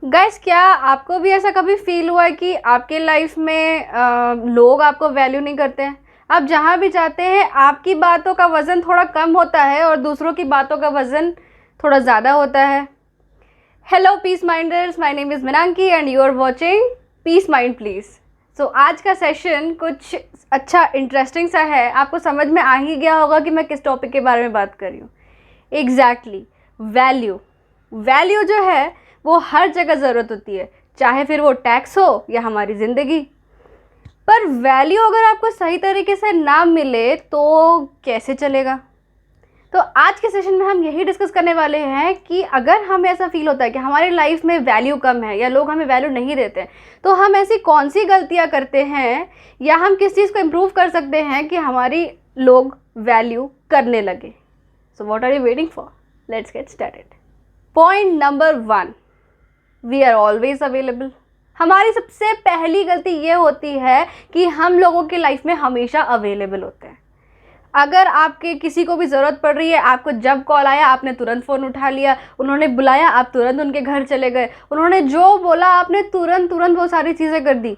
Guys, क्या आपको भी ऐसा कभी फील हुआ है कि आपके लाइफ में लोग आपको वैल्यू नहीं करते हैं? आप जहाँ भी जाते हैं आपकी बातों का वज़न थोड़ा कम होता है और दूसरों की बातों का वज़न थोड़ा ज़्यादा होता है। Hello peace minders, my name is Meenanki and you are watching peace mind please. So आज का सेशन कुछ अच्छा इंटरेस्टिंग सा है। आपको समझ में आ ही गया होगा कि मैं किस टॉपिक के बारे में बात कर रही हूँ। Exactly, value. वैल्यू जो है वो हर जगह ज़रूरत होती है, चाहे फिर वो टैक्स हो या हमारी ज़िंदगी। पर वैल्यू अगर आपको सही तरीके से ना मिले तो कैसे चलेगा? तो आज के सेशन में हम यही डिस्कस करने वाले हैं कि अगर हमें ऐसा फील होता है कि हमारी लाइफ में वैल्यू कम है या लोग हमें वैल्यू नहीं देते हैं, तो हम ऐसी कौन सी गलतियां करते हैं या हम किस चीज़ को इम्प्रूव कर सकते हैं कि हमारी लोग वैल्यू करने लगे। So what are you waiting for? Let's get started. Point number 1, we are always available. हमारी सबसे पहली गलती ये होती है कि हम लोगों की लाइफ में हमेशा अवेलेबल होते हैं। अगर आपके किसी को भी ज़रूरत पड़ रही है, आपको जब कॉल आया आपने तुरंत फ़ोन उठा लिया, उन्होंने बुलाया आप तुरंत उनके घर चले गए, उन्होंने जो बोला आपने तुरंत वो सारी चीज़ें कर दी।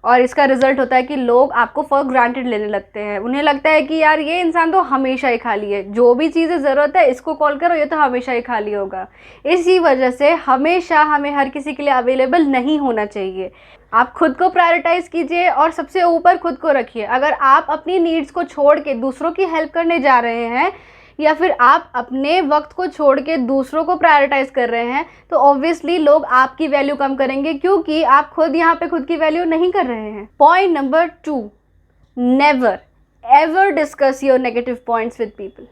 और इसका रिज़ल्ट होता है कि लोग आपको फॉर ग्रांटेड लेने लगते हैं। उन्हें लगता है कि यार ये इंसान तो हमेशा ही खाली है, जो भी चीज़ें ज़रूरत है इसको कॉल करो, ये तो हमेशा ही खाली होगा। इसी वजह से हमेशा हमें हर किसी के लिए अवेलेबल नहीं होना चाहिए। आप खुद को प्रायोरिटाइज़ कीजिए और सबसे ऊपर खुद को रखिए। अगर आप अपनी नीड्स को छोड़ के दूसरों की हेल्प करने जा रहे हैं या फिर आप अपने वक्त को छोड़ के दूसरों को प्रायोरिटाइज़ कर रहे हैं, तो ऑब्वियसली लोग आपकी वैल्यू कम करेंगे, क्योंकि आप खुद यहाँ पे खुद की वैल्यू नहीं कर रहे हैं। Point number 2, never ever discuss your negative points with people.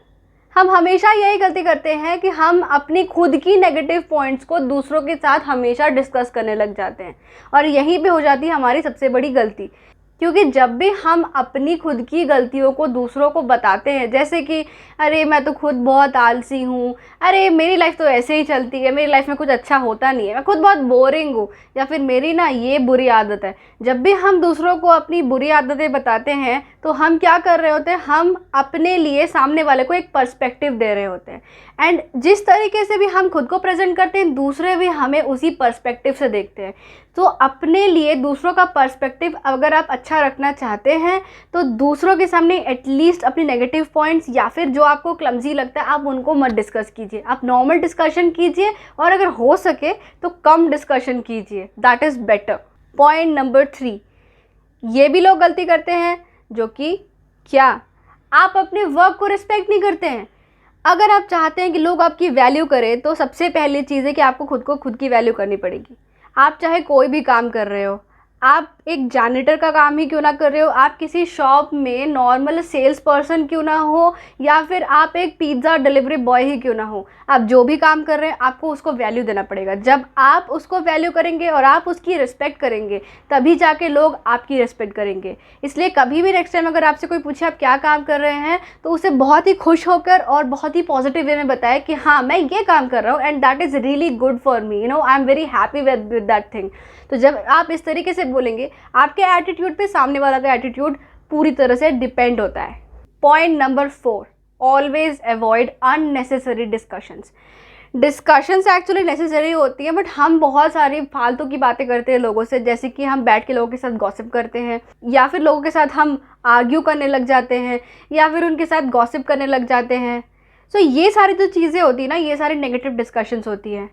हम हमेशा यही गलती करते हैं कि हम अपनी खुद की नेगेटिव पॉइंट्स को दूसरों के साथ हमेशा डिस्कस करने लग जाते हैं, और यहीं पे हो जाती है हमारी सबसे बड़ी गलती। क्योंकि जब भी हम अपनी खुद की गलतियों को दूसरों को बताते हैं, जैसे कि अरे मैं तो खुद बहुत आलसी हूँ, अरे मेरी लाइफ तो ऐसे ही चलती है, मेरी लाइफ में कुछ अच्छा होता नहीं है, मैं खुद बहुत बोरिंग हूँ, या फिर मेरी ना ये बुरी आदत है। जब भी हम दूसरों को अपनी बुरी आदतें बताते हैं तो हम क्या कर रहे होते हैं, हम अपने लिए सामने वाले को एक पर्सपेक्टिव दे रहे होते हैं। एंड जिस तरीके से भी हम खुद को प्रेजेंट करते हैं, दूसरे भी हमें उसी पर्सपेक्टिव से देखते हैं। तो अपने लिए दूसरों का पर्सपेक्टिव अगर आप अच्छा रखना चाहते हैं तो दूसरों के सामने एटलीस्ट अपनी नेगेटिव पॉइंट्स या फिर जो आपको क्लमजी लगता है आप उनको मत डिस्कस कीजिए। आप नॉर्मल डिस्कशन कीजिए, और अगर हो सके तो कम डिस्कशन कीजिए, that is better. Point number 3, ये भी लोग गलती करते हैं, जो कि क्या आप अपने वर्क को रिस्पेक्ट नहीं करते हैं। अगर आप चाहते हैं कि लोग आपकी वैल्यू करें तो सबसे पहली चीज़ है कि आपको खुद को खुद की वैल्यू करनी पड़ेगी। आप चाहे कोई भी काम कर रहे हो, आप एक जैनिटर का काम ही क्यों ना कर रहे हो, आप किसी शॉप में नॉर्मल सेल्स पर्सन क्यों ना हो, या फिर आप एक पिज़्ज़ा डिलीवरी बॉय ही क्यों ना हो, आप जो भी काम कर रहे हैं आपको उसको वैल्यू देना पड़ेगा। जब आप उसको वैल्यू करेंगे और आप उसकी रिस्पेक्ट करेंगे, तभी जाके लोग आपकी रिस्पेक्ट करेंगे। इसलिए कभी भी नेक्स्ट टाइम अगर आपसे कोई पूछे आप क्या काम कर रहे हैं, तो उसे बहुत ही खुश होकर और बहुत ही पॉजिटिव वे में बताएं कि हाँ मैं ये काम कर रहा हूँ and that is really good for me, you know, I am very happy with that thing. तो जब आप इस तरीके से बोलेंगे, आपके एटीट्यूड पे सामने वाला का एटीट्यूड पूरी तरह से डिपेंड होता है। Point number 4, always avoid unnecessary discussions. Discussions actually necessary होती है, बट हम बहुत सारी फालतू की बातें करते हैं लोगों से, जैसे कि हम बैठ के लोगों के साथ गॉसिप करते हैं, या फिर लोगों के साथ हम आर्ग्यू करने लग जाते हैं, या फिर उनके साथ गॉसिप करने लग जाते हैं। सो ये सारी जो चीज़ें होती है ना, ये सारी नेगेटिव डिस्कशंस होती हैं।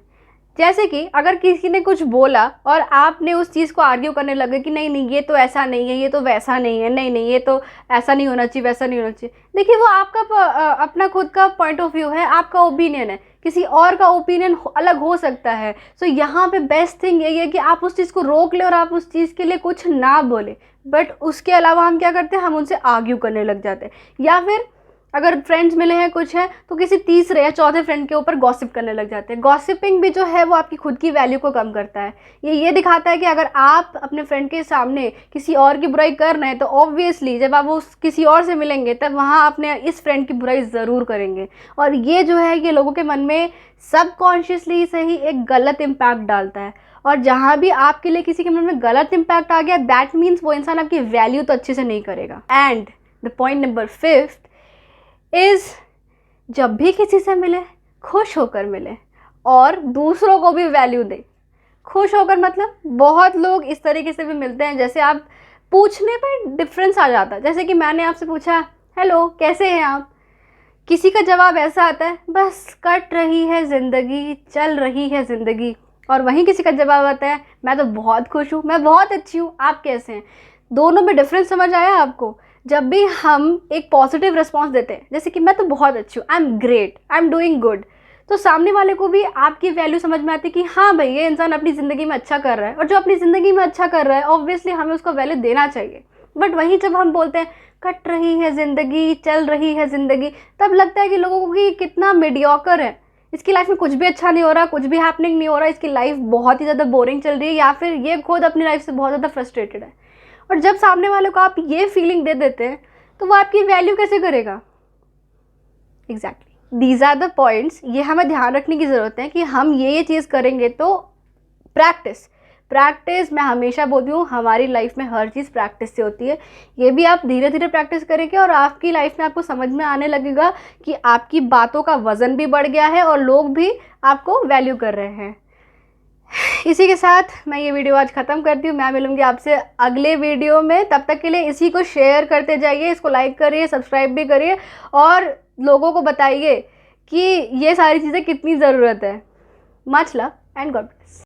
जैसे कि अगर किसी ने कुछ बोला और आपने उस चीज़ को आर्ग्यू करने लगे कि नहीं नहीं ये तो ऐसा नहीं है, ये तो वैसा नहीं है, नहीं नहीं ये तो ऐसा नहीं होना चाहिए, वैसा नहीं होना चाहिए। देखिए, वो आपका अपना खुद का पॉइंट ऑफ व्यू है, आपका ओपिनियन है, किसी और का ओपिनियन अलग हो सकता है। सो यहाँ पे बेस्ट थिंग यही है कि आप उस चीज़ को रोक ले और आप उस चीज़ के लिए कुछ ना बोले। बट उसके अलावा हम क्या करते हैं, हम उनसे आर्ग्यू करने लग जाते हैं, या फिर अगर फ्रेंड्स मिले हैं कुछ है तो किसी तीसरे या चौथे फ्रेंड के ऊपर गॉसिप करने लग जाते हैं। गॉसिपिंग भी जो है वो आपकी खुद की वैल्यू को कम करता है। ये दिखाता है कि अगर आप अपने फ्रेंड के सामने किसी और की बुराई कर रहे हैं तो ऑब्वियसली जब आप वो किसी और से मिलेंगे तब वहाँ अपने इस फ्रेंड की बुराई ज़रूर करेंगे, और ये जो है ये लोगों के मन में सबकॉन्शियसली से ही एक गलत इम्पैक्ट डालता है। और जहाँ भी आपके लिए किसी के मन में गलत इम्पैक्ट आ गया, दैट मीन्स वो इंसान आपकी वैल्यू तो अच्छे से नहीं करेगा। And the point number 5 is, जब भी किसी से मिले खुश होकर मिले और दूसरों को भी वैल्यू दे। खुश होकर मतलब बहुत लोग इस तरीके से भी मिलते हैं, जैसे आप पूछने पर डिफरेंस आ जाता है। जैसे कि मैंने आपसे पूछा हेलो कैसे हैं आप, किसी का जवाब ऐसा आता है बस कट रही है ज़िंदगी, चल रही है ज़िंदगी। और वहीं किसी का जवाब आता है मैं तो बहुत खुश हूँ, मैं बहुत अच्छी हूँ, आप कैसे हैं। दोनों में डिफरेंस समझ आया आपको। जब भी हम एक पॉजिटिव रिस्पॉन्स देते हैं, जैसे कि मैं तो बहुत अच्छी हूँ, I am great, I am doing good, तो सामने वाले को भी आपकी वैल्यू समझ में आती है कि हाँ भाई ये इंसान अपनी ज़िंदगी में अच्छा कर रहा है। और जो अपनी ज़िंदगी में अच्छा कर रहा है ऑब्वियसली हमें उसको वैल्यू देना चाहिए। बट वहीं जब हम बोलते हैं कट रही है ज़िंदगी, चल रही है ज़िंदगी, तब लगता है कि लोगों को कि कितना मीडियोकर है, इसकी लाइफ में कुछ भी अच्छा नहीं हो रहा, कुछ भी हैपनिंग नहीं हो रहा, इसकी लाइफ बहुत ही ज़्यादा बोरिंग चल रही है, या फिर ये खुद अपनी लाइफ से बहुत ज़्यादा फ्रस्ट्रेटेड है। और जब सामने वाले को आप ये फीलिंग दे देते हैं तो वो आपकी वैल्यू कैसे करेगा। Exactly, these are the points, ये हमें ध्यान रखने की ज़रूरत है कि हम ये चीज़ करेंगे तो प्रैक्टिस प्रैक्टिस मैं हमेशा बोलती हूँ, हमारी लाइफ में हर चीज़ प्रैक्टिस से होती है। ये भी आप धीरे धीरे प्रैक्टिस करेंगे और आपकी लाइफ में आपको समझ में आने लगेगा कि आपकी बातों का वज़न भी बढ़ गया है और लोग भी आपको वैल्यू कर रहे हैं। इसी के साथ मैं ये वीडियो आज ख़त्म करती हूँ। मैं मिलूँगी आपसे अगले वीडियो में, तब तक के लिए इसी को शेयर करते जाइए, इसको लाइक करिए, सब्सक्राइब भी करिए और लोगों को बताइए कि ये सारी चीज़ें कितनी ज़रूरत है। Much love and God bless.